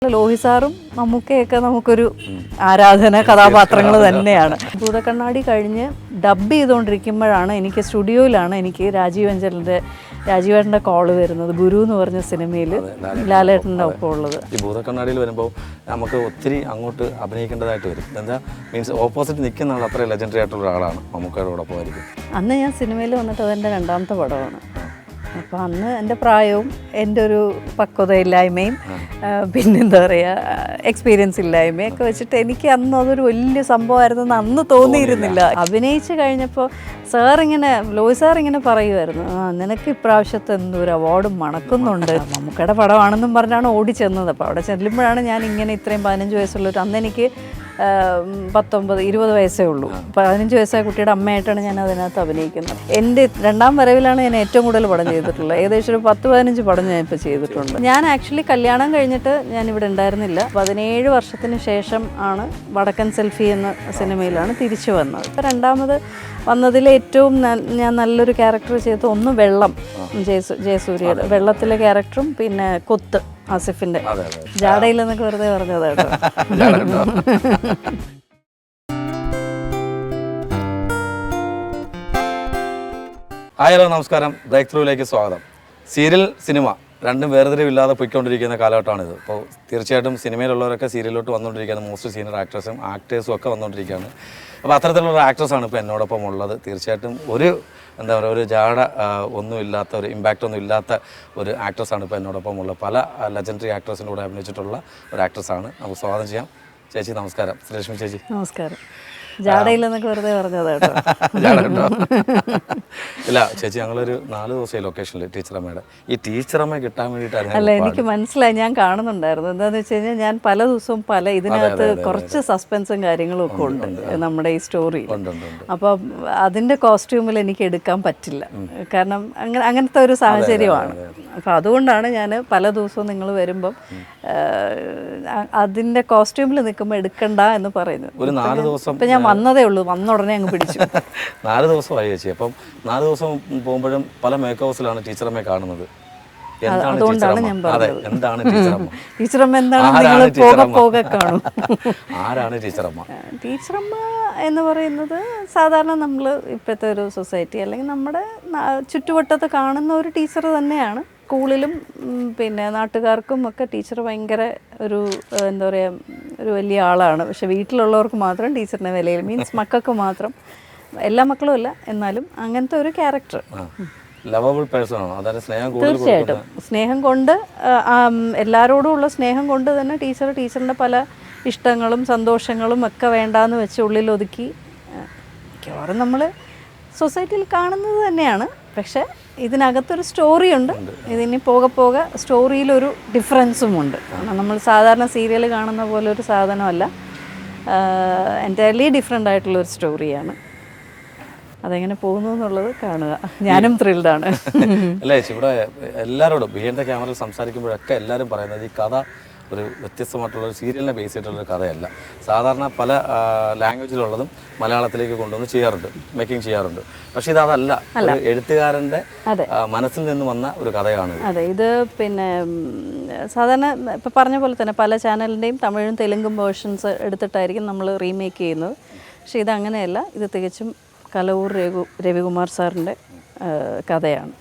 ലോഹി സാറും മമ്മൂക്കയൊക്കെ നമുക്കൊരു ആരാധന കഥാപാത്രങ്ങൾ തന്നെയാണ്. ഭൂതക്കണ്ണാടി കഴിഞ്ഞ് ഡബ് ചെയ്തുകൊണ്ടിരിക്കുമ്പോഴാണ് എനിക്ക് സ്റ്റുഡിയോയിലാണ് എനിക്ക് രാജീവേട്ടൻ്റെ കോള് വരുന്നത്. ഗുരു എന്ന് പറഞ്ഞ സിനിമയിൽ ലാലേട്ടൻ്റെ ഒപ്പം ഉള്ളത്. ഈ ഭൂതക്കണ്ണാടിയിൽ വരുമ്പോൾ നമുക്ക് ഒത്തിരി അങ്ങോട്ട് അഭിനയിക്കേണ്ടതായിട്ട് വരും. എന്താ മീൻസ് ഓപ്പോസിറ്റ് നിൽക്കുന്ന ആൾ അത്ര ലെജൻഡറി ആയിട്ടുള്ള ഒരാളാണ് മമ്മൂക്കയോടൊപ്പം ആയിരിക്കും. അന്ന് ഞാൻ സിനിമയിൽ വന്നിട്ട് അതെൻ്റെ രണ്ടാമത്തെ പടമാണ്. അപ്പോൾ അന്ന് എൻ്റെ പ്രായവും എൻ്റെ ഒരു പക്വതയില്ലായ്മയും പിന്നെന്താ പറയുക എക്സ്പീരിയൻസ് ഇല്ലായ്മയൊക്കെ വെച്ചിട്ട് എനിക്ക് അന്ന് അതൊരു വലിയ സംഭവമായിരുന്നെന്ന് അന്ന് തോന്നിയിരുന്നില്ല. അഭിനയിച്ച് കഴിഞ്ഞപ്പോൾ ലോഹി സാർ ഇങ്ങനെ പറയുമായിരുന്നു, നിനക്ക് ഇപ്രാവശ്യത്തെ എന്തൊരു അവാർഡും മണക്കുന്നുണ്ട്. മമ്മൂക്കയുടെ പടമാണെന്നും പറഞ്ഞാണ് ഓടി ചെന്നത്. അപ്പോൾ അവിടെ ചെല്ലുമ്പോഴാണ് ഞാൻ ഇങ്ങനെ ഇത്രയും 15 വയസ്സുള്ളൊരു, അന്ന് എനിക്ക് 19-20 വയസ്സേ ഉള്ളൂ. 15 വയസ്സായ കുട്ടിയുടെ അമ്മയായിട്ടാണ് ഞാൻ അതിനകത്ത് അഭിനയിക്കുന്നത്. എൻ്റെ രണ്ടാം വരവിലാണ് ഞാൻ ഏറ്റവും കൂടുതൽ പടം ചെയ്തിട്ടുള്ളത്. ഏകദേശം ഒരു 10-15 പടം ഞാൻ ഇപ്പോൾ ചെയ്തിട്ടുണ്ട്. ഞാൻ ആക്ച്വലി കല്യാണം കഴിഞ്ഞിട്ട് ഞാൻ ഇവിടെ ഉണ്ടായിരുന്നില്ല. 17 വർഷത്തിന് ശേഷം ആണ് വടക്കൻ സെൽഫി എന്ന സിനിമയിലാണ് തിരിച്ചു വന്നത്. ഇപ്പോൾ രണ്ടാമത് വന്നതിൽ ഏറ്റവും ഞാൻ നല്ലൊരു ക്യാരക്ടർ ചെയ്തത് ഒന്ന് വെള്ളം, ജയസൂര്യയുടെ വെള്ളത്തിലെ ക്യാരക്ടറും പിന്നെ കൊത്ത് ആസിഫിന്റെ ജാടയിലെന്നൊക്കെ വെറുതെ പറഞ്ഞതാട്ടോ. ഹലോ നമസ്കാരം, ബ്രേക്ക് ത്രൂവിലേക്ക് സ്വാഗതം. സീരിയൽ സിനിമ രണ്ടും വേർതിരിവില്ലാതെ പോയിക്കൊണ്ടിരിക്കുന്ന കാലഘട്ടമാണിത്. അപ്പോൾ തീർച്ചയായിട്ടും സിനിമയിലുള്ളവരൊക്കെ സീരിയലിലോട്ട് വന്നുകൊണ്ടിരിക്കുകയാണ്. മോസ്റ്റ് സീനിയർ ആക്ടേഴ്സും ഒക്കെ വന്നുകൊണ്ടിരിക്കുകയാണ്. അപ്പോൾ അത്തരത്തിലുള്ള ആക്ടേഴ്സാണ് ഇപ്പോൾ എന്നോടൊപ്പം ഉള്ളത്. തീർച്ചയായിട്ടും ഒരു ജാട ഒന്നുമില്ലാത്ത, ഒരു ഇമ്പാക്റ്റ് ഒന്നും ഇല്ലാത്ത ഒരു ആക്ട്രസ്സാണ് ഇപ്പോൾ എന്നോടൊപ്പം ഉള്ളത്. പല ലെജൻഡറി ആക്ട്രസിൻ്റെ കൂടെ അഭിനയിച്ചിട്ടുള്ള ഒരു ആക്ട്രസ്സാണ്. നമുക്ക് സ്വാഗതം ചെയ്യാം. ചേച്ചി നമസ്കാരം. ശ്രീലക്ഷ്മി ചേച്ചി നമസ്കാരം. ജാടയില്ലെന്നൊക്കെ വെറുതെ പറഞ്ഞതാട്ടോ. ഇല്ല ചേച്ചി, ഞങ്ങളൊരു 4 ദിവസം ലൊക്കേഷനിൽ ടീച്ചറമ്മയുടെ ഈ ടീച്ചറമ്മ കിട്ടാൻ വേണ്ടിയിട്ടാണ്. അല്ല, എനിക്ക് മനസ്സിലായി, ഞാൻ കാണുന്നുണ്ടായിരുന്നു. എന്താണെന്ന് വെച്ച് കഴിഞ്ഞാൽ ഞാൻ പല ദിവസവും ഇതിനകത്ത് കുറച്ച് സസ്പെൻസും കാര്യങ്ങളും ഒക്കെ ഉണ്ട് നമ്മുടെ ഈ സ്റ്റോറി. അപ്പം അതിൻ്റെ കോസ്റ്റ്യൂമിൽ എനിക്ക് എടുക്കാൻ പറ്റില്ല, കാരണം അങ്ങനത്തെ ഒരു സാഹചര്യമാണ്. അപ്പം അതുകൊണ്ടാണ് ഞാൻ പല ദിവസവും നിങ്ങൾ വരുമ്പം അതിൻ്റെ കോസ്റ്റ്യൂമിൽ നിൽക്കുമ്പോൾ എടുക്കണ്ട എന്ന് പറയുന്നത്. ഒരു 4 ദിവസം ഇപ്പം ഞാൻ വന്നതേ ഉള്ളൂ, വന്ന ഉടനെ അങ്ങ് പിടിച്ചു. 4 ദിവസമായി ചേച്ചി. അപ്പം 4 ദിവസം പോകുമ്പോഴും പല മേക്ക് ഹൗസിലാണ് ടീച്ചറമ്മയെ കാണുന്നത്. അതുകൊണ്ടാണ് ഞാൻ പറഞ്ഞത് എന്താണ് ടീച്ചറമ്മ? ടീച്ചറമ്മ എന്താണ് നിങ്ങൾ പോകെ കാണും. ആരാണ് ടീച്ചറമ്മ? ടീച്ചറമ്മ എന്ന് പറയുന്നത് സാധാരണ നമ്മൾ ഇപ്പോഴത്തെ ഒരു സൊസൈറ്റി അല്ലെങ്കിൽ നമ്മുടെ ചുറ്റുവട്ടത്ത് കാണുന്ന ഒരു ടീച്ചർ തന്നെയാണ്. സ്കൂളിലും പിന്നെ നാട്ടുകാർക്കും ഒക്കെ ടീച്ചർ ഭയങ്കര ഒരു എന്താ പറയുക ഒരു വലിയ ആളാണ്. പക്ഷെ വീട്ടിലുള്ളവർക്ക് മാത്രം ടീച്ചറിനെ വിലയിൽ, മീൻസ് മക്കൾക്ക് മാത്രം, എല്ലാ മക്കളും അല്ല എന്നാലും അങ്ങനത്തെ ഒരു ക്യാരക്ടർ. തീർച്ചയായിട്ടും സ്നേഹം കൊണ്ട്, എല്ലാവരോടും ഉള്ള സ്നേഹം കൊണ്ട് തന്നെ ടീച്ചറിൻ്റെ പല ഇഷ്ടങ്ങളും സന്തോഷങ്ങളും ഒക്കെ വേണ്ടാന്ന് വെച്ച് ഉള്ളിൽ ഒതുക്കി മിക്കവാറും നമ്മൾ സൊസൈറ്റിയിൽ കാണുന്നത് തന്നെയാണ്. പക്ഷേ ഇതിനകത്തൊരു സ്റ്റോറിയുണ്ട്. ഇതിനി പോകെ സ്റ്റോറിയിലൊരു ഡിഫറൻസും ഉണ്ട്. കാരണം നമ്മൾ സാധാരണ സീരിയൽ കാണുന്ന പോലെ ഒരു സാധനമല്ല, എൻറ്റയർലി ഡിഫറെൻ്റ് ആയിട്ടുള്ളൊരു സ്റ്റോറിയാണ്. അതെങ്ങനെ പോകുന്നു എന്നുള്ളത് കാണുക. ഞാനും ത്രിൽഡാണ്. അല്ലേ ചേച്ചി, ഇവിടെ എല്ലാവരോടും ബിഹൈൻഡ് ദ ക്യാമറയിൽ സംസാരിക്കുമ്പോഴൊക്കെ എല്ലാവരും പറയുന്നത് ഈ കഥ ഒരു വ്യത്യസ്തമായിട്ടുള്ള ഒരു സീരിയലിനെ ബേസ് ചെയ്തിട്ടുള്ളൊരു കഥയല്ല. സാധാരണ പല ലാംഗ്വേജിലുള്ളതും മലയാളത്തിലേക്ക് കൊണ്ടുവന്ന് ചെയ്യാറുണ്ട്, മേക്കിംഗ് ചെയ്യാറുണ്ട്. പക്ഷെ ഇതല്ല, എഴുത്തുകാരൻ്റെ മനസ്സിൽ നിന്ന് വന്ന ഒരു കഥയാണ്. അതെ, ഇത് പിന്നെ സാധാരണ ഇപ്പം പറഞ്ഞ പോലെ തന്നെ പല ചാനലിൻ്റെയും തമിഴും തെലുങ്കും വേർഷൻസ് എടുത്തിട്ടായിരിക്കും നമ്മൾ റീമേക്ക് ചെയ്യുന്നത്. പക്ഷെ ഇതങ്ങനെയല്ല, ഇത് തികച്ചും കലവൂർ രവികുമാർ സാറിൻ്റെ കഥയാണ്.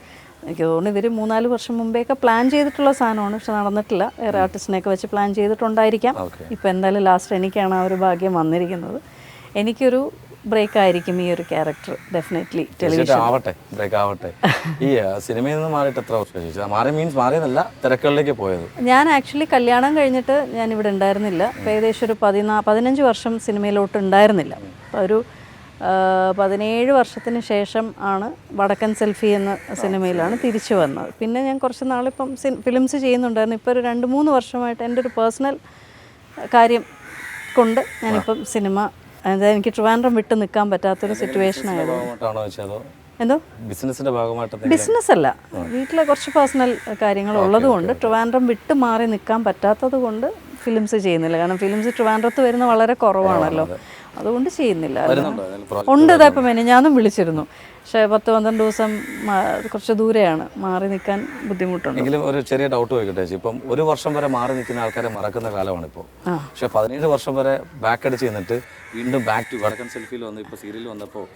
എനിക്ക് തോന്നുന്നു ഇവർ 3-4 വർഷം മുമ്പേയൊക്കെ പ്ലാൻ ചെയ്തിട്ടുള്ള സാധനമാണ്, പക്ഷെ നടന്നിട്ടില്ല. വേറെ ആർട്ടിസ്റ്റിനെയൊക്കെ വെച്ച് പ്ലാൻ ചെയ്തിട്ടുണ്ടായിരിക്കാം. ഇപ്പോൾ എന്തായാലും ലാസ്റ്റ് എനിക്കാണ് ആ ഒരു ഭാഗ്യം വന്നിരിക്കുന്നത്. എനിക്കൊരു ബ്രേക്ക് ആയിരിക്കും ഈ ഒരു ക്യാരക്ടർ ഡെഫിനറ്റ്ലി. ടെലിവിഷൻ ആവട്ടെ, ബ്രേക്ക് ആവട്ടെ. ഈ സിനിമയിൽ നിന്ന് മാറിയിട്ട് എത്ര വർഷം? മാറിയെന്നല്ല, തിരക്കുകളിലേക്ക് പോയത്. ഞാൻ ആക്ച്വലി കല്യാണം കഴിഞ്ഞിട്ട് ഞാൻ ഇവിടെ ഉണ്ടായിരുന്നില്ല. ഇപ്പോൾ ഏകദേശം ഒരു 15 വർഷം സിനിമയിലോട്ട് ഉണ്ടായിരുന്നില്ല. അപ്പോൾ ഒരു 17 വർഷത്തിന് ശേഷം ആണ് വടക്കൻ സെൽഫി എന്ന സിനിമയിലാണ് തിരിച്ചു വന്നത്. പിന്നെ ഞാൻ കുറച്ച് നാളിപ്പം ഫിലിംസ് ചെയ്യുന്നുണ്ടായിരുന്നു. ഇപ്പോൾ ഒരു 2-3 വർഷമായിട്ട് എൻ്റെ ഒരു പേഴ്സണൽ കാര്യം കൊണ്ട് ഞാനിപ്പം സിനിമ, അതായത് എനിക്ക് ട്രിവാൻഡ്രം വിട്ട് നിൽക്കാൻ പറ്റാത്തൊരു സിറ്റുവേഷൻ ആയിരുന്നു. എന്തോ ബിസിനസ് അല്ല, വീട്ടിലെ കുറച്ച് പേഴ്സണൽ കാര്യങ്ങൾ ഉള്ളതുകൊണ്ട് ട്രിവാൻഡ്രം വിട്ട് മാറി നിൽക്കാൻ പറ്റാത്തത് കൊണ്ട് ഫിലിംസ് ചെയ്യുന്നില്ല. കാരണം ഫിലിംസ് ട്രിവാൻഡ്രത്ത് വരുന്ന വളരെ കുറവാണല്ലോ. അതുകൊണ്ട് ചെയ്യുന്നില്ല. വരുന്നുണ്ടോ അതിൽ project? ഉണ്ട്, ഇതപ്പം ഞാനും വിളിച്ചിരുന്നു, പക്ഷേ 10-12 ദിവസം കുറച്ച് ദൂരെയാണ്, മാറി നിൽക്കാൻ ബുദ്ധിമുട്ടുണ്ട്. എങ്കിലും ഒരു ചെറിയ ഡൗട്ട് ചോദിക്കട്ടെ ചേച്ചി, ഇപ്പം 1 വർഷം വരെ മാറി നിൽക്കുന്ന ആൾക്കാരെ മറക്കുന്ന കാലമാണ് ഇപ്പോൾ. പക്ഷെ 17 വർഷം വരെ ബാക്ക് അടിച്ച് നിന്നിട്ട് വീണ്ടും ബാക്ക് ടു വടക്കൻ സെൽഫിയിൽ വന്ന് ഇപ്പോൾ സീരിയൽ വന്നപ്പോൾ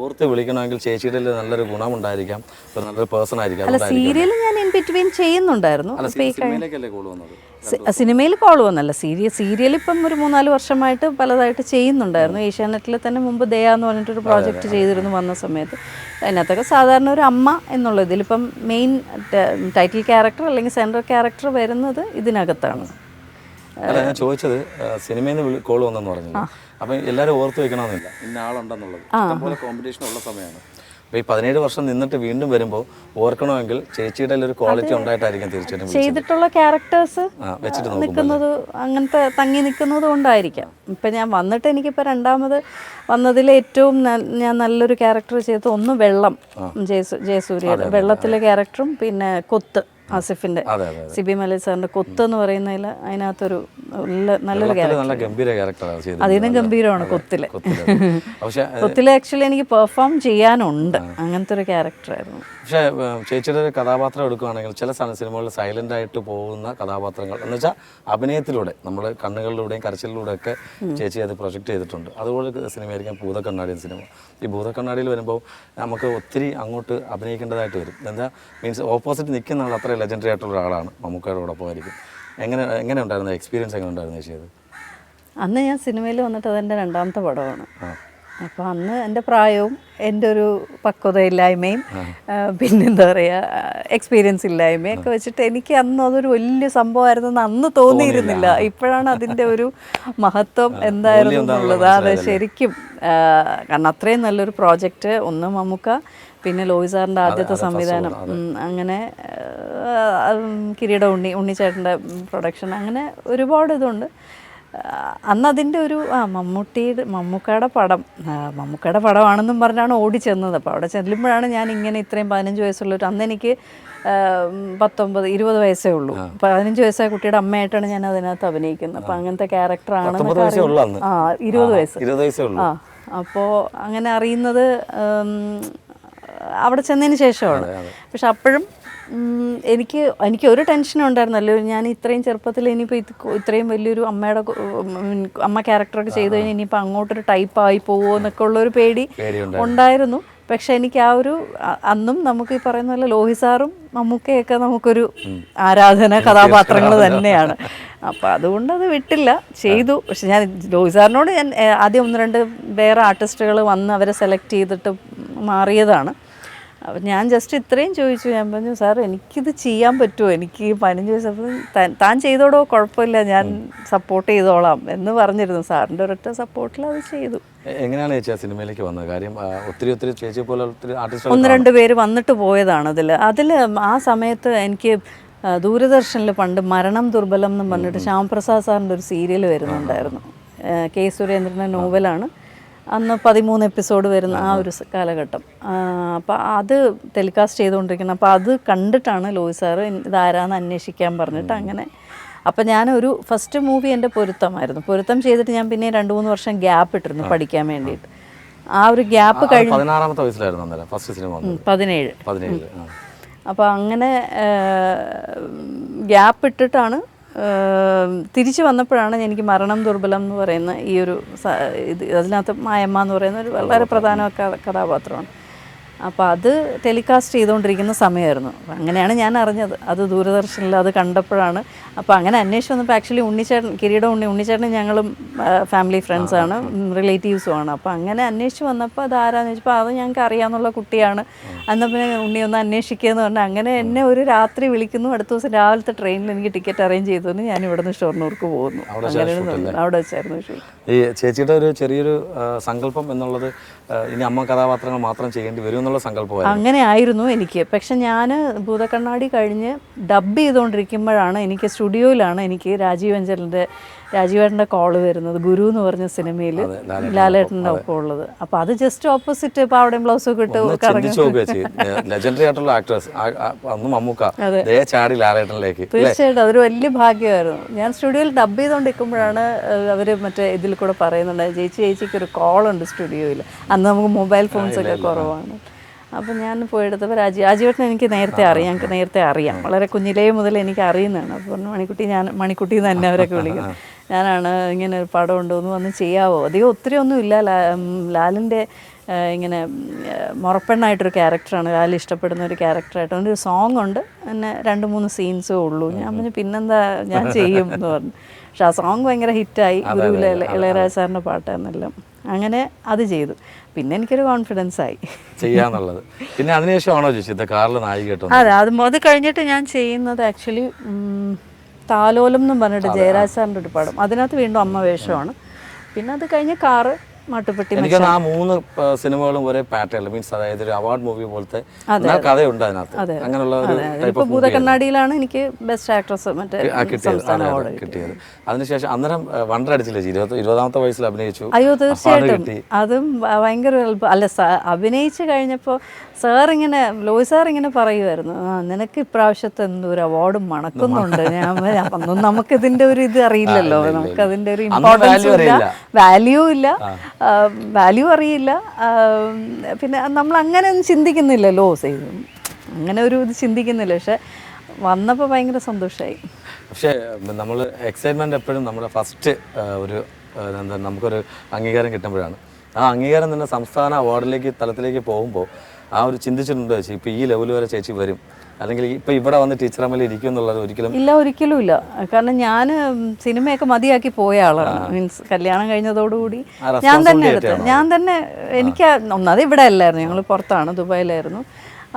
ഓർത്ത് വിളിക്കണമെങ്കിൽ ചേച്ചിയുടെ നല്ലൊരു ഗുണമുണ്ടായിരിക്കാം, ഒരു നല്ലൊരു പേഴ്സൺ ആയിരിക്കാം. അല്ല, സീരിയൽ ഞാൻ ഇൻ ബിറ്റ്വീൻ ചെയ്യുന്നുണ്ടായിരുന്നു. സിനിമയിലേക്കല്ലേ കോൾ വന്നത്? സിനിമയിൽ കോൾ വന്നല്ല, സീരിയൽ ഇപ്പം ഒരു 3-4 വർഷമായിട്ട് പലതായിട്ട് ചെയ്യുന്നുണ്ടായിരുന്നു. ഏഷ്യാനെറ്റിൽ തന്നെ മുമ്പ് ദയ എന്ന് പറഞ്ഞിട്ടൊരു പ്രോജക്റ്റ് ചെയ്തിരുന്നു വന്ന സമയത്ത്. അതിനകത്തൊക്കെ സാധാരണ ഒരു അമ്മ എന്നുള്ള ഇതിലിപ്പം മെയിൻ ടൈറ്റിൽ ക്യാരക്ടർ അല്ലെങ്കിൽ സെൻട്രൽ ക്യാരക്ടർ വരുന്നത് ഇതിനകത്താണ്. അല്ല, ഞാൻ ചോദിച്ചത് സിനിമയിൽ നിന്ന് കോൾ വന്നെന്ന് പറഞ്ഞത്, അപ്പം എല്ലാവരും ഓർത്ത് വെക്കണമെന്നില്ല ഇന്ന ആളുണ്ടെന്നുള്ളത്. ഇഷ്ടംപോലെ കോമ്പറ്റീഷൻ ഉള്ള സമയമാണ്. അപ്പോൾ ഈ 17 വർഷം നിന്നിട്ട് വീണ്ടും വരുമ്പോൾ ഓർക്കണമെങ്കിൽ ചേച്ചിയുടെ ഒരു ക്വാളിറ്റി ഉണ്ടായിട്ടായിരിക്കും തീർച്ചയായിട്ടും ചെയ്തിട്ടുള്ള ക്യാരക്ടേഴ്സ് വെച്ചിട്ട് നിൽക്കുന്നത്, അങ്ങനത്തെ തങ്ങി നിൽക്കുന്നത് കൊണ്ടായിരിക്കാം. ഇപ്പം ഞാൻ വന്നിട്ട് എനിക്കിപ്പോൾ രണ്ടാമത് വന്നതിൽ ഏറ്റവും ഞാൻ നല്ലൊരു ക്യാരക്ടർ ചെയ്തത് ഒന്ന് വെള്ളം, ജയസൂര്യയുടെ വെള്ളത്തിലെ ക്യാരക്ടറും പിന്നെ കൊത്ത് ആസിഫിന്റെ, സിബി മലയിൽ സാറിന്റെ കൊത്ത് എന്ന് പറയുന്നതിൽ അതിനകത്തൊരു നല്ലൊരു ക്യാരക്ടർ, അതിനും ഗംഭീരമാണ് കൊത്തിലെ. കൊത്തിലെ ആക്ച്വലി എനിക്ക് പെർഫോം ചെയ്യാനുണ്ട്, അങ്ങനത്തെ ഒരു ക്യാരക്ടറായിരുന്നു. പക്ഷേ ചേച്ചിയുടെ ഒരു കഥാപാത്രം എടുക്കുകയാണെങ്കിൽ ചില സിനിമകളിൽ സൈലന്റ് ആയിട്ട് പോകുന്ന കഥാപാത്രങ്ങൾ എന്ന് വെച്ചാൽ അഭിനയത്തിലൂടെ നമ്മൾ കണ്ണുകളിലൂടെയും കരച്ചിലൂടെയൊക്കെ ചേച്ചി അത് പ്രൊജക്റ്റ് ചെയ്തിട്ടുണ്ട്. അതുപോലെ സിനിമയായിരിക്കും ഭൂതക്കണ്ണാടി സിനിമ. ഈ ഭൂതക്കണ്ണാടിയിൽ വരുമ്പോൾ നമുക്ക് ഒത്തിരി അങ്ങോട്ട് അഭിനയിക്കേണ്ടതായിട്ട് വരും. എന്താ മീൻസ് ഓപ്പോസിറ്റ് നിൽക്കുന്ന ആൾ അത്ര ലെജൻഡറി ആയിട്ടുള്ള ഒരാളാണ്, മമ്മൂക്കയോടൊപ്പം ആയിരിക്കും. എങ്ങനെ ഉണ്ടായിരുന്ന എക്സ്പീരിയൻസ് എങ്ങനെ ഉണ്ടായിരുന്നു ചേച്ചി? അത് അന്ന് ഞാൻ സിനിമയിൽ വന്നിട്ട് അതെൻ്റെ രണ്ടാമത്തെ പടമാണ്. അപ്പോൾ അന്ന് എൻ്റെ പ്രായവും എൻ്റെ ഒരു പക്വതയില്ലായ്മയും പിന്നെന്താ പറയുക എക്സ്പീരിയൻസ് ഇല്ലായ്മയും ഒക്കെ വെച്ചിട്ട് എനിക്ക് അന്ന് അതൊരു വലിയ സംഭവമായിരുന്നെന്ന് അന്ന് തോന്നിയിരുന്നില്ല. ഇപ്പോഴാണ് അതിൻ്റെ ഒരു മഹത്വം എന്തായിരുന്നു എന്നുള്ളത്. അതെ, ശരിക്കും. കാരണം അത്രയും നല്ലൊരു പ്രോജക്റ്റ്, ഒന്ന് മമ്മൂക്ക, പിന്നെ ലോയി സാറിൻ്റെ ആദ്യത്തെ സംവിധാനം, അങ്ങനെ കിരീട ഉണ്ണിച്ചേട്ടൻ്റെ പ്രൊഡക്ഷൻ, അങ്ങനെ ഒരുപാട് ഇതുണ്ട്. അന്നതിൻ്റെ ഒരു മമ്മൂക്കയുടെ പടമാണെന്നും പറഞ്ഞാണ് ഓടി ചെന്നത്. അപ്പോൾ അവിടെ ചെല്ലുമ്പോഴാണ് ഞാൻ ഇങ്ങനെ ഇത്രയും 15 വയസ്സുള്ളൊരു, അന്ന് എനിക്ക് 19-20 വയസ്സേ ഉള്ളൂ. 15 വയസ്സായ കുട്ടിയുടെ അമ്മയായിട്ടാണ് ഞാൻ അതിനകത്ത് അഭിനയിക്കുന്നത്. അപ്പോൾ അങ്ങനത്തെ ക്യാരക്ടറാണെന്ന് 20 വയസ്സ്. അപ്പോൾ അങ്ങനെ അറിയുന്നത് അവിടെ ചെന്നതിന് ശേഷമാണ്. പക്ഷെ അപ്പോഴും എനിക്ക് ഒരു ടെൻഷനും ഉണ്ടായിരുന്നല്ലോ, ഞാൻ ഇത്രയും ചെറുപ്പത്തിൽ ഇനിയിപ്പോൾ ഇത്രയും വലിയൊരു അമ്മ ക്യാരക്ടറൊക്കെ ചെയ്ത് കഴിഞ്ഞാൽ ഇനിയിപ്പോൾ അങ്ങോട്ടൊരു ടൈപ്പായി പോവുമോ എന്നൊക്കെ ഉള്ളൊരു പേടി ഉണ്ടായിരുന്നു. പക്ഷെ എനിക്ക് ആ ഒരു അന്നും നമുക്ക് ഈ പറയുന്ന പോലെ ലോഹി സാറും മമ്മൂക്കയൊക്കെ നമുക്കൊരു ആരാധന കഥാപാത്രങ്ങൾ തന്നെയാണ്. അപ്പോൾ അതുകൊണ്ട് അത് വിട്ടില്ല, ചെയ്തു. പക്ഷെ ഞാൻ ലോഹി സാറിനോട് ഞാൻ ആദ്യം 1-2 വേറെ ആർട്ടിസ്റ്റുകൾ വന്ന് അവരെ സെലക്ട് ചെയ്തിട്ട് മാറിയതാണ്. അപ്പം ഞാൻ ജസ്റ്റ് ഇത്രയും ചോദിച്ചു, ഞാൻ പറഞ്ഞു സാർ എനിക്കിത് ചെയ്യാൻ പറ്റുമോ, എനിക്ക് 15 വയസ്സപ്പോൾ താൻ ചെയ്തോടോ, കുഴപ്പമില്ല, ഞാൻ സപ്പോർട്ട് ചെയ്തോളാം എന്ന് പറഞ്ഞിരുന്നു. സാറിൻ്റെ ഒരൊറ്റ സപ്പോർട്ടിൽ അത് ചെയ്തു. എങ്ങനെയാണ് ചേച്ചി ആ സിനിമയിലേക്ക് വന്നത്? കാര്യം ഒത്തിരി ചേച്ചിയെ പോലെ ഒത്തിരി ആർട്ടിസ്റ്റ് 1-2 പേര് വന്നിട്ട് പോയതാണ്. അതിൽ ആ സമയത്ത് എനിക്ക് ദൂരദർശനിൽ പണ്ട് മരണം ദുർബലം എന്ന് പറഞ്ഞിട്ട് ശ്യാമപ്രസാദ് സാറിൻ്റെ ഒരു സീരിയൽ വരുന്നുണ്ടായിരുന്നു. കെ സുരേന്ദ്രൻ്റെ നോവലാണ്. അന്ന് 13 എപ്പിസോഡ് വരുന്ന ആ ഒരു കാലഘട്ടം. അപ്പോൾ അത് ടെലികാസ്റ്റ് ചെയ്തുകൊണ്ടിരിക്കണം. അപ്പോൾ അത് കണ്ടിട്ടാണ് ലോയി സാറ് ഇതാരാന്ന് അന്വേഷിക്കാൻ പറഞ്ഞിട്ട് അങ്ങനെ. അപ്പം ഞാനൊരു ഫസ്റ്റ് മൂവി എൻ്റെ പൊരുത്തമായിരുന്നു. പൊരുത്തം ചെയ്തിട്ട് ഞാൻ പിന്നെ 2-3 വർഷം ഗ്യാപ്പ് ഇട്ടിരുന്നു പഠിക്കാൻ വേണ്ടിയിട്ട്. ആ ഒരു ഗ്യാപ്പ് കഴിഞ്ഞ് 16-ാമത്തെ വയസ്സിലായിരുന്നു ഫസ്റ്റ് സിനിമ 17. അപ്പോൾ അങ്ങനെ ഗ്യാപ്പ് ഇട്ടിട്ടാണ് തിരിച്ചു വന്നപ്പോഴാണ് എനിക്ക് മരണം ദുർബലം എന്ന് പറയുന്ന ഈ ഒരു അതിനകത്ത് മായമ്മ എന്ന് പറയുന്ന ഒരു വളരെ പ്രധാന കഥാപാത്രമാണ്. അപ്പോൾ അത് ടെലികാസ്റ്റ് ചെയ്തുകൊണ്ടിരിക്കുന്ന സമയമായിരുന്നു. അങ്ങനെയാണ് ഞാൻ അറിഞ്ഞത്, അത് ദൂരദർശനിൽ അത് കണ്ടപ്പോഴാണ്. അപ്പോൾ അങ്ങനെ അന്വേഷിച്ച് വന്നപ്പോൾ ആക്ച്വലി ഉണ്ണിച്ചേട്ടനും ഞങ്ങളും ഫാമിലി ഫ്രണ്ട്സാണ്, റിലേറ്റീവ്സുമാണ്. അപ്പോൾ അങ്ങനെ അന്വേഷിച്ച് വന്നപ്പോൾ അത് ആരാന്ന് ചോദിച്ചപ്പോൾ അത് ഞങ്ങൾക്ക് അറിയാമെന്നുള്ള കുട്ടിയാണ്. എന്നാൽ പിന്നെ ഉണ്ണി ഒന്ന് അന്വേഷിക്കുകയെന്ന് പറഞ്ഞാൽ അങ്ങനെ എന്നെ ഒരു രാത്രി വിളിക്കുന്നു, അടുത്ത ദിവസം രാവിലത്തെ ട്രെയിനിൽ എനിക്ക് ടിക്കറ്റ് അറേഞ്ച് ചെയ്തു, ഞാൻ ഇവിടെ നിന്ന് ഷൊർണൂർക്ക് പോകുന്നു. അങ്ങനെ അവിടെ വെച്ചായിരുന്നു ഷൂട്ട്. ഈ ചേച്ചിയുടെ ഒരു ചെറിയൊരു സങ്കല്പം എന്നുള്ളത് ഇനി അമ്മ കഥാപാത്രങ്ങൾ മാത്രം ചെയ്യേണ്ടി വരും എന്നുള്ള സങ്കല്പമായിരുന്നു. അങ്ങനെ ആയിരുന്നു എനിക്ക്. പക്ഷെ ഞാൻ ഭൂതക്കണ്ണാടി കഴിഞ്ഞ് ഡബ് ചെയ്തുകൊണ്ടിരിക്കുമ്പോഴാണ് എനിക്ക് സ്റ്റുഡിയോയിലാണ് എനിക്ക് രാജീവേട്ടൻ്റെ കോള് വരുന്നത്. ഗുരു എന്ന് പറഞ്ഞ സിനിമയിൽ ലാലേട്ടൻ്റെ ഒപ്പം ഉള്ളത്. അപ്പോൾ അത് ജസ്റ്റ് ഓപ്പോസിറ്റ് പാവടയും ബ്ലൗസൊക്കെ ഇട്ട് ലെജൻഡറി ആയിട്ടുള്ള ആക്ടേഴ്സ് അന്ന് മമ്മൂക്ക ചാടി ലാലേട്ടനിലേക്ക്. തീർച്ചയായിട്ടും അതൊരു വലിയ ഭാഗ്യമായിരുന്നു. ഞാൻ സ്റ്റുഡിയോയിൽ ഡബ് ചെയ്തുകൊണ്ടിരിക്കുമ്പോഴാണ് അവർ മറ്റേ ഇതിൽ കൂടെ പറയുന്നുണ്ട്, ചേച്ചിക്ക് ഒരു കോളുണ്ട് സ്റ്റുഡിയോയിൽ. അന്ന് നമുക്ക് മൊബൈൽ ഫോൺസൊക്കെ കുറവാണ്. അപ്പം ഞാൻ പോയെടുത്തപ്പോൾ രാജീവേട്ടനെ എനിക്ക് നേരത്തെ അറിയാം, ഞങ്ങൾക്ക് നേരത്തെ അറിയാം, വളരെ കുഞ്ഞിലേ മുതൽ എനിക്ക് അറിയുന്നതാണ്. അപ്പോൾ പറഞ്ഞു, മണിക്കുട്ടി എന്ന് തന്നെ അവരൊക്കെ വിളിക്കും. ഞാനാണ് ഇങ്ങനെ ഒരു പടം ഉണ്ടോയെന്ന് വന്ന് ചെയ്യാവോ? അധികം ഒത്തിരി ഒന്നുമില്ല. ലാലിൻ്റെ ഇങ്ങനെ മുറപ്പെണ്ണായിട്ടൊരു ക്യാരക്ടറാണ്, ലാൽ ഇഷ്ടപ്പെടുന്ന ഒരു ക്യാരക്ടറായിട്ട്. അവൻ്റെ ഒരു സോങ് ഉണ്ട്, പിന്നെ 2-3 സീൻസേ ഉള്ളൂ. ഞാൻ പറഞ്ഞു പിന്നെന്താ ഞാൻ ചെയ്യും എന്ന് പറഞ്ഞു. പക്ഷെ ആ സോങ് ഭയങ്കര ഹിറ്റായി. ഗുരുവിലെ ഇളയരാജ സാറിൻ്റെ പാട്ടാണെന്നെല്ലാം. അങ്ങനെ അത് ചെയ്തു. പിന്നെ എനിക്കൊരു കോൺഫിഡൻസ് ആയി ചെയ്യാന്നുള്ളത്. പിന്നെ അതിനുശേഷമാണോ ചേച്ചി കാറിൽ നായിക കേട്ടോ? അതെ, അത് കഴിഞ്ഞിട്ട് ഞാൻ ചെയ്യുന്നത് ആക്ച്വലി താലോലം എന്നും പറഞ്ഞിട്ട് ജയരാജ് സാറിൻ്റെ ഒരു പടം. അതിനകത്ത് വീണ്ടും അമ്മ വേഷമാണ്. പിന്നെ അത് കഴിഞ്ഞ് കാറ്, മാട്ടുപ്പെട്ടി. എനിക്ക് ആ 3 സിനിമകളും ഒരേ പാറ്റേൺ, മീൻസ് അതായത് ഒരു അവാർഡ് മൂവി പോലത്തെ കഥയുണ്ട് അതിനകത്ത്. അങ്ങനെയുള്ള ഇപ്പൊ ഭൂതക്കണ്ണാടിയിലാണ് എനിക്ക് ബെസ്റ്റ് ആക്ട്രസ് മറ്റേ കിട്ടിയത്. അതിനുശേഷം അന്നേരം വണ്ടർ അടിച്ചില്ലേ? 20-ാമത്തെ വയസ്സിൽ അഭിനയിച്ചു. അയ്യോ തീർച്ചയായിട്ടും. അതും ഭയങ്കര അല്ല, അഭിനയിച്ചു കഴിഞ്ഞപ്പോൾ ലോയ് സാർ ഇങ്ങനെ പറയുമായിരുന്നു, നിനക്ക് ഇപ്രാവശ്യത്തെ എന്തോ ഒരു അവാർഡും മണക്കുന്നുണ്ട്. അതൊന്നും നമുക്കിതിന്റെ ഒരു ഇത് അറിയില്ലല്ലോ, നമുക്കതിന്റെ ഒരു ഇമ്പോർട്ടൻസ് ഇല്ല, വാല്യൂ അറിയില്ല. പിന്നെ നമ്മൾ അങ്ങനെ ഒന്നും ചിന്തിക്കുന്നില്ലല്ലോ, അങ്ങനെ ഒരു ഇത് ചിന്തിക്കുന്നില്ല. പക്ഷെ വന്നപ്പോൾ ഭയങ്കര സന്തോഷമായി. പക്ഷേ നമ്മൾ എക്സൈറ്റ്മെന്റ് എപ്പോഴും നമ്മുടെ ഫസ്റ്റ് ഒരു നമുക്കൊരു അംഗീകാരം കിട്ടുമ്പോഴാണ്. ആ അംഗീകാരം തന്നെ സംസ്ഥാന അവാർഡിലേക്ക് തലത്തിലേക്ക് പോകുമ്പോൾ ആ ഒരു ചിന്തിച്ചിട്ടുണ്ട് ചേച്ചി, ഇപ്പം ഈ ലെവൽ വരെ ചേച്ചി വരും, അല്ലെങ്കിൽ ഇപ്പം ഇവിടെ വന്ന് ടീച്ചർ അമ്മയിൽ ഇരിക്കും എന്നുള്ളത് ഒരിക്കലും ഇല്ല. കാരണം ഞാൻ സിനിമയൊക്കെ മതിയാക്കി പോയ ആളാണ്. മീൻസ് കല്യാണം കഴിഞ്ഞതോടുകൂടി ഞാൻ തന്നെ എനിക്ക് ഒന്നാമത് ഇവിടെ അല്ലായിരുന്നു, ഞങ്ങൾ പുറത്താണ്, ദുബായിലായിരുന്നു.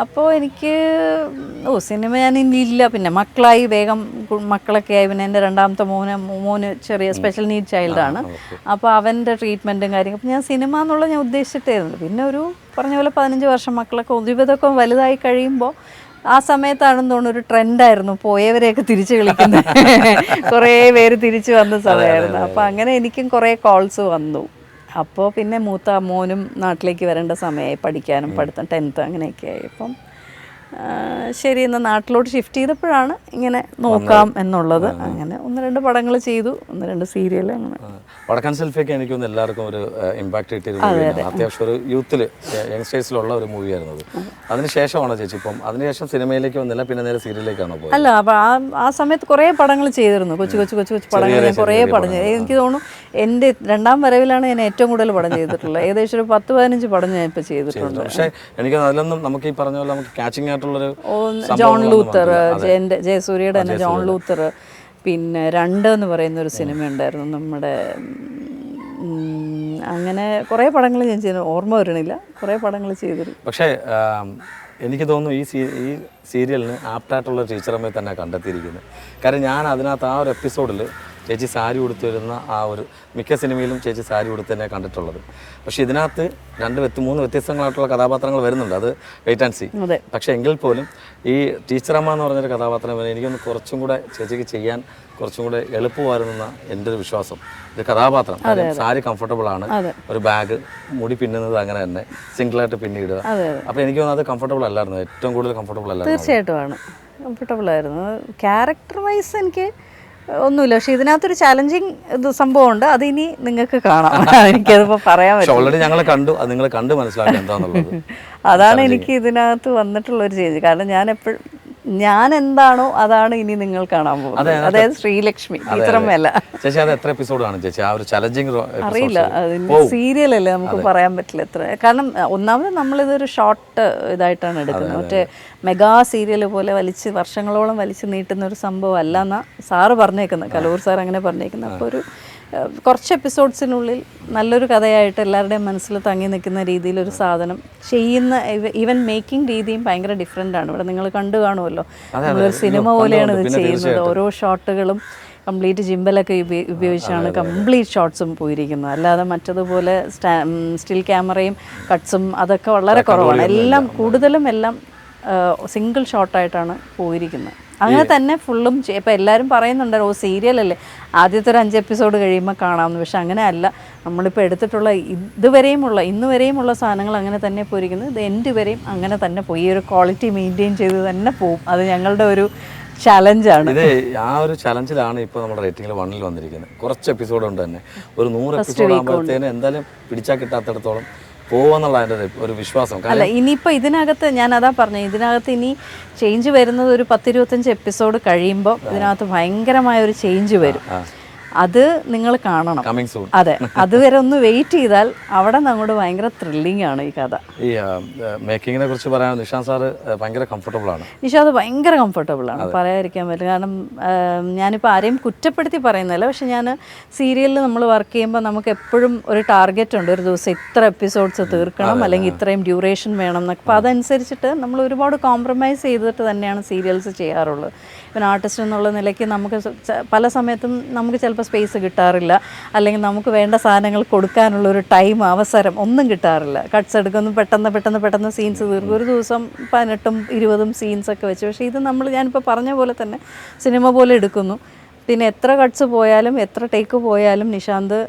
അപ്പോൾ എനിക്ക് സിനിമ ഞാൻ ഇനി ഇല്ല. പിന്നെ മക്കളായി, വേഗം മക്കളൊക്കെ ആയി. പിന്നെ എൻ്റെ 2ാമത്തെ മോന് ചെറിയ സ്പെഷ്യൽ നീഡ് ചൈൽഡാണ്. അപ്പോൾ അവൻ്റെ ട്രീറ്റ്മെൻറ്റും കാര്യങ്ങളും. അപ്പോൾ ഞാൻ സിനിമ എന്നുള്ളത് ഞാൻ ഉദ്ദേശിച്ചിട്ടായിരുന്നു. പിന്നെ ഒരു പറഞ്ഞ പോലെ 15 വർഷം മക്കളൊക്കെ ഒരുവിധമൊക്കെ വലുതായി കഴിയുമ്പോൾ ആ സമയത്താണെന്ന് തോന്നുന്നു ഒരു ട്രെൻഡായിരുന്നു പോയവരെയൊക്കെ തിരിച്ച് കളിക്കുന്നത്. കുറേ പേര് തിരിച്ച് വന്ന സമയമായിരുന്നു. അപ്പോൾ അങ്ങനെ എനിക്കും കുറേ കോൾസ് വന്നു. അപ്പോൾ പിന്നെ മൂത്ത മോനും നാട്ടിലേക്ക് വരേണ്ട സമയമായി, പഠിക്കാനും പഠിത്തം 10th അങ്ങനെയൊക്കെ ആയി. അപ്പം ശരി എന്നാൽ നാട്ടിലോട്ട് ഷിഫ്റ്റ് ചെയ്തപ്പോഴാണ് ഇങ്ങനെ നോക്കാം എന്നുള്ളത്. അങ്ങനെ 1-2 പടങ്ങൾ ചെയ്തു, 1-2 സീരിയൽ. അങ്ങനെ വടക്കൻ സെൽഫിയൊക്കെ എനിക്കൊന്ന് എല്ലാവർക്കും ഒരു ഇമ്പാക്ട് കിട്ടിയത് അത്യാവശ്യം ഒരു യൂത്തിൽ യങ്സ്റ്റേഴ്സിലുള്ള ഒരു മൂവിയായിരുന്നു അത്. അതിനുശേഷമാണോ ചേച്ചി ഇപ്പം അതിനുശേഷം സിനിമയിലേക്ക് വന്നില്ല, പിന്നെ നേരെ സീരിയലിലേക്കാണോ പോയത്? അല്ല, അപ്പോൾ ആ സമയത്ത് കുറേ പടങ്ങൾ ചെയ്തിരുന്നു, കൊച്ചു പടങ്ങൾ. ഞാൻ കുറേ പടം ചെയ്തു. എനിക്ക് തോന്നുന്നു എൻ്റെ 2ാം വരവിലാണ് ഞാൻ ഏറ്റവും കൂടുതൽ പടം ചെയ്തിട്ടുള്ളത്. ഏകദേശം ഒരു 10-15 പടം ഞാൻ ഇപ്പോൾ ചെയ്തിട്ടുണ്ട്. പക്ഷേ എനിക്ക് അതിലൊന്നും നമുക്ക് ഈ പറഞ്ഞ പോലെ നമുക്ക് ക്യാച്ചിങ് ജോൺ ലൂത്തർ, ജയസൂര്യയുടെ തന്നെ ജോൺ ലൂത്തർ. പിന്നെ 2 എന്ന് പറയുന്ന ഒരു സിനിമ ഉണ്ടായിരുന്നു നമ്മുടെ. അങ്ങനെ കുറേ പടങ്ങൾ ഞാൻ ചെയ്തു, ഓർമ്മ വരണില്ല, കുറേ പടങ്ങൾ ചെയ്തിരുന്നു. പക്ഷേ എനിക്ക് തോന്നുന്നു ഈ സീരിയലിന് ആപ്റ്റായിട്ടുള്ള ടീച്ചറമ്മയെ തന്നെ കണ്ടെത്തിയിരിക്കുന്നത്. കാരണം ഞാൻ അതിനകത്ത് ആ ഒരു എപ്പിസോഡിൽ ചേച്ചി സാരി ഉടുത്ത് വരുന്ന ആ ഒരു മിക്ക സിനിമയിലും ചേച്ചി സാരി ഉടുത്ത് തന്നെ കണ്ടിട്ടുള്ളത്. പക്ഷേ ഇതിനകത്ത് 2-3 വ്യത്യസ്തങ്ങളായിട്ടുള്ള കഥാപാത്രങ്ങൾ വരുന്നുണ്ട്, അത് വെയിറ്റ് ആൻഡ് സീ. പക്ഷേ എങ്കിൽ പോലും ഈ ടീച്ചറമ്മ എന്ന് പറഞ്ഞൊരു കഥാപാത്രം എനിക്കൊന്ന് കുറച്ചും കൂടെ ചേച്ചിക്ക് ചെയ്യാൻ കുറച്ചും കൂടെ എളുപ്പമായിരുന്ന എൻ്റെ ഒരു വിശ്വാസം. ഒരു കഥാപാത്രം സാരി കംഫർട്ടബിൾ ആണ്, ഒരു ബാഗ്, മുടി പിന്നുന്നത് അങ്ങനെ തന്നെ സിംഗിളായിട്ട് പിന്നിടുക. അപ്പോൾ എനിക്ക് തോന്നുന്നത് അത് കംഫർട്ടബിൾ അല്ലായിരുന്നു, ഏറ്റവും കൂടുതൽ കംഫർട്ടബിൾ അല്ലായിരുന്നു. തീർച്ചയായിട്ടും ആണ്, കംഫർട്ടബിൾ ആയിരുന്നു. ക്യാരക്ടർ വൈസ് എനിക്ക് ഒന്നുമില്ല. പക്ഷെ ഇതിനകത്തൊരു ചാലഞ്ചിങ് സംഭവമുണ്ട്, അത് ഇനി നിങ്ങൾക്ക് കാണാം. എനിക്കതിപ്പോൾ പറയാൻ പറ്റും. ഓൾറെഡി ഞങ്ങൾ കണ്ടു, അത് നിങ്ങൾ കണ്ട് മനസ്സിലാക്കി എന്താണെന്നുള്ളത്. അതാണ് എനിക്ക് ഇതിനകത്ത് വന്നിട്ടുള്ളൊരു ചേഞ്ച്. കാരണം ഞാൻ എന്താണോ അതാണ് ഇനി നിങ്ങൾ കാണാൻ പോകുന്നത്. അതായത് ശ്രീലക്ഷ്മി ടീച്ചറമ്മയല്ല. ചേച്ചി അത് എത്ര എപ്പിസോഡാണ് ചേച്ചി ആ ഒരു ചലഞ്ചിങ്? അറിയില്ല, അതിന് സീരിയലല്ലേ, നമുക്ക് പറയാൻ പറ്റില്ല എത്ര. കാരണം ഒന്നാമത് നമ്മളിതൊരു ഷോർട്ട് ഇതായിട്ടാണ് എടുക്കുന്നത്. മറ്റേ മെഗാ സീരിയൽ പോലെ വർഷങ്ങളോളം വലിച്ചു നീട്ടുന്ന ഒരു സംഭവം അല്ല എന്നാ സാറ് പറഞ്ഞേക്കുന്നത്, കലൂർ സാർ അങ്ങനെ പറഞ്ഞേക്കുന്നത്. അപ്പോൾ ഒരു കുറച്ച് എപ്പിസോഡ്സിനുള്ളിൽ നല്ലൊരു കഥയായിട്ട് എല്ലാവരുടെയും മനസ്സിൽ തങ്ങി നിൽക്കുന്ന രീതിയിലൊരു സാധനം ചെയ്യുന്ന, ഈവൻ മേക്കിംഗ് രീതിയും ഭയങ്കര ഡിഫറെൻ്റ് ആണ്. ഇവിടെ നിങ്ങൾ കണ്ടു കാണുമല്ലോ, നമ്മളൊരു സിനിമ പോലെയാണ് ഇത് ചെയ്യുന്നത്. ഓരോ ഷോട്ടുകളും കംപ്ലീറ്റ് ജിമ്പലൊക്കെ ഉപയോഗിച്ചാണ് കംപ്ലീറ്റ് ഷോട്ട്സും പോയിരിക്കുന്നത്. അല്ലാതെ മറ്റതുപോലെ സ്റ്റിൽ ക്യാമറയും കട്ട്സും അതൊക്കെ വളരെ കുറവാണ്. എല്ലാം കൂടുതലും എല്ലാം സിംഗിൾ ഷോട്ടായിട്ടാണ് പോയിരിക്കുന്നത്. അങ്ങനെ തന്നെ ഫുള്ളും ഇപ്പം എല്ലാവരും പറയുന്നുണ്ട് ഓ സീരിയലല്ലേ ആദ്യത്തെ ഒരു 5 എപ്പിസോഡ് കഴിയുമ്പോൾ കാണാമെന്ന്. പക്ഷെ അങ്ങനെ അല്ല. നമ്മളിപ്പോൾ എടുത്തിട്ടുള്ള ഇന്ന് വരെയുമുള്ള സാധനങ്ങൾ അങ്ങനെ തന്നെ പോയിരിക്കുന്നത്. ഇത് എൻഡ് വരെയും അങ്ങനെ തന്നെ പോയി. ഈ ഒരു ക്വാളിറ്റി മെയിൻറ്റെയിൻ ചെയ്ത് തന്നെ പോവും. അത് ഞങ്ങളുടെ ഒരു ചലഞ്ചാണ്. ഇത് ആ ഒരു ചലഞ്ചിലാണ് ഇപ്പോൾ നമ്മുടെ റേറ്റിംഗിൽ 1-ൽ വന്നിരിക്കുന്നത്. കുറച്ച് എപ്പിസോഡ് ഉണ്ട് തന്നെ. ഒരു 100 എപ്പിസോഡ് ആകുമ്പോഴത്തേന് എന്തായാലും പിടിച്ചാൽ കിട്ടാത്തിടത്തോളം പോവാന്നുള്ള അതിൻ്റെ ഒരു വിശ്വാസം. അല്ല ഇനിയിപ്പോൾ ഇതിനകത്ത് ഞാൻ അതാ പറഞ്ഞത്, ഇതിനകത്ത് ഇനി ചേഞ്ച് വരുന്നത് ഒരു 10-25 എപ്പിസോഡ് കഴിയുമ്പോൾ ഇതിനകത്ത് ഭയങ്കരമായ ഒരു ചേഞ്ച് വരും. അത് നിങ്ങൾ കാണണം. അതെ, അതുവരെ ഒന്ന് വെയിറ്റ് ചെയ്താൽ അവിടെ അങ്ങോട്ട് ഭയങ്കര ത്രില്ലിംഗ് ആണ് ഈ കഥ. ഈ മേക്കിങ്ങിനെ കുറിച്ച് പറയാൻ നിഷാന്ത് സാറ് ഭയങ്കര കംഫർട്ടബിൾ ആണ്. നിഷാന്ത് ഭയങ്കര കംഫർട്ടബിൾ ആണ്, പറയാതിരിക്കാൻ പറ്റില്ല. കാരണം ഞാനിപ്പോൾ ആരെയും കുറ്റപ്പെടുത്തി പറയുന്നില്ല. പക്ഷെ ഞാൻ സീരിയലിൽ നമ്മൾ വർക്ക് ചെയ്യുമ്പോൾ നമുക്ക് എപ്പോഴും ഒരു ടാർഗറ്റ് ഉണ്ട്. ഒരു ദിവസം ഇത്ര എപ്പിസോഡ്സ് തീർക്കണം, അല്ലെങ്കിൽ ഇത്രയും ഡ്യൂറേഷൻ വേണം എന്നൊക്കെ. അപ്പോൾ അതനുസരിച്ചിട്ട് നമ്മൾ ഒരുപാട് കോംപ്രമൈസ് ചെയ്തിട്ട് തന്നെയാണ് സീരിയൽസ് ചെയ്യാറുള്ളത്. ഇപ്പം ആർട്ടിസ്റ്റ് എന്നുള്ള നിലയ്ക്ക് നമുക്ക് പല സമയത്തും നമുക്ക് ചിലപ്പോൾ സ്പേസ് കിട്ടാറില്ല, അല്ലെങ്കിൽ നമുക്ക് വേണ്ട സാധനങ്ങൾ കൊടുക്കാനുള്ള ഒരു ടൈം അവസരം ഒന്നും കിട്ടാറില്ല. കട്ട്സ് എടുക്കുന്നു, പെട്ടെന്ന് സീൻസ് തീർക്കും. ഒരു ദിവസം 18-20 സീൻസൊക്കെ വെച്ച്. പക്ഷേ ഇത് ഞാനിപ്പോൾ പറഞ്ഞ പോലെ തന്നെ സിനിമ പോലെ എടുക്കുന്നു. പിന്നെ എത്ര കട്ട്സ് പോയാലും എത്ര ടേക്ക് പോയാലും നിഷാന്ത്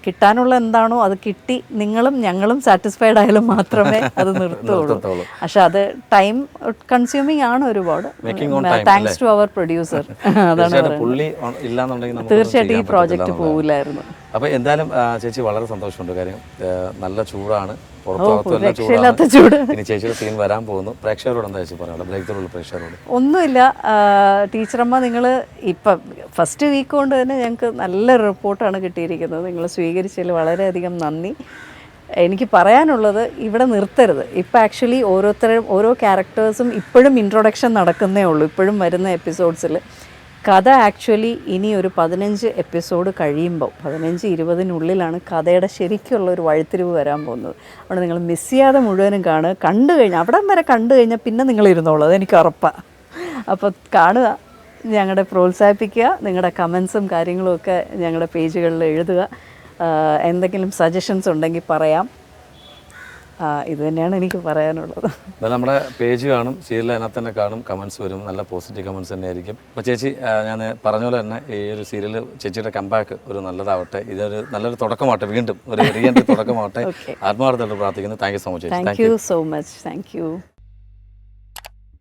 കിട്ടാനുള്ള എന്താണോ അത് കിട്ടി നിങ്ങളും ഞങ്ങളും സാറ്റിസ്ഫൈഡ് ആയാലും മാത്രമേ അത് നിർത്തുള്ളൂ. പക്ഷെ അത് ടൈം കൺസ്യൂമിങ് ആണ് ഒരുപാട്. Thanks to our producer. അതാണ് തീർച്ചയായിട്ടും ഈ പ്രോജക്റ്റ് പോകില്ലായിരുന്നു. അപ്പോൾ എന്തായാലും ചേച്ചി വളരെ സന്തോഷമുണ്ട്. കാര്യം നല്ല ചൂടാണ്, ചൂട്. ഇനി ചേച്ചിയുടെ സീൻ വരാൻ പോകുന്നു. പ്രേക്ഷകരോട് എന്താ ചേച്ചി പറയാനുള്ളത്? ബ്രേക്ക് ത്രൂവിലുള്ള പ്രേക്ഷകരോട് ഒന്നുമില്ല. ടീച്ചറമ്മ, നിങ്ങൾ ഇപ്പം ഫസ്റ്റ് വീക്ക് കൊണ്ട് തന്നെ ഞങ്ങൾക്ക് നല്ലൊരു റിപ്പോർട്ടാണ് കിട്ടിയിരിക്കുന്നത്. നിങ്ങൾ സ്വീകരിച്ചതിൽ വളരെയധികം നന്ദി. എനിക്ക് പറയാനുള്ളത് ഇവിടെ നിർത്തരുത്. ഇപ്പം ആക്ച്വലി ഓരോ ക്യാരക്ടേഴ്സും ഇപ്പോഴും ഇൻട്രൊഡക്ഷൻ നടക്കുന്നേ ഉള്ളൂ. ഇപ്പോഴും വരുന്ന എപ്പിസോഡ്സിൽ കഥ ആക്ച്വലി ഇനി ഒരു 15 എപ്പിസോഡ് കഴിയുമ്പോൾ 15-20 കഥയുടെ ശരിക്കുള്ള ഒരു വഴിത്തിരിവ് വരാൻ പോകുന്നത്. അവിടെ നിങ്ങൾ മിസ് ചെയ്യാതെ മുഴുവനും കാണുക. കണ്ടു കഴിഞ്ഞാൽ അവിടം വരെ കണ്ടു കഴിഞ്ഞാൽ പിന്നെ നിങ്ങൾ ഇരുന്നോളൂ, അതെനിക്ക് ഉറപ്പാണ്. അപ്പോൾ കാണുക, ഞങ്ങളുടെ പ്രോത്സാഹിപ്പിക്കുക. നിങ്ങളുടെ കമൻസും കാര്യങ്ങളും ഒക്കെ ഞങ്ങളുടെ പേജുകളിൽ എഴുതുക. എന്തെങ്കിലും സജഷൻസ് ഉണ്ടെങ്കിൽ പറയാം. ഇത് തന്നെയാണ് എനിക്ക് പറയാനുള്ളത്. നമ്മുടെ പേജ് കാണും, സീരിയൽ അതിനകത്ത് തന്നെ കാണും, കമൻസ് വരും, നല്ല പോസിറ്റീവ് കമൻസ് തന്നെ ആയിരിക്കും. അപ്പോൾ ചേച്ചി, ഞാൻ പറഞ്ഞ പോലെ തന്നെ ഈ ഒരു സീരിയൽ ചേച്ചിയുടെ കംബാക്ക് ഒരു നല്ലതാവട്ടെ. ഇതൊരു നല്ലൊരു തുടക്കമാവട്ടെ, വീണ്ടും ഒരു റീ എൻട്രി തുടക്കമാവട്ടെ. ആത്മാർത്ഥമായിട്ട് പ്രാർത്ഥിക്കുന്നു. Thank you so much. Thank you so much. Thank you.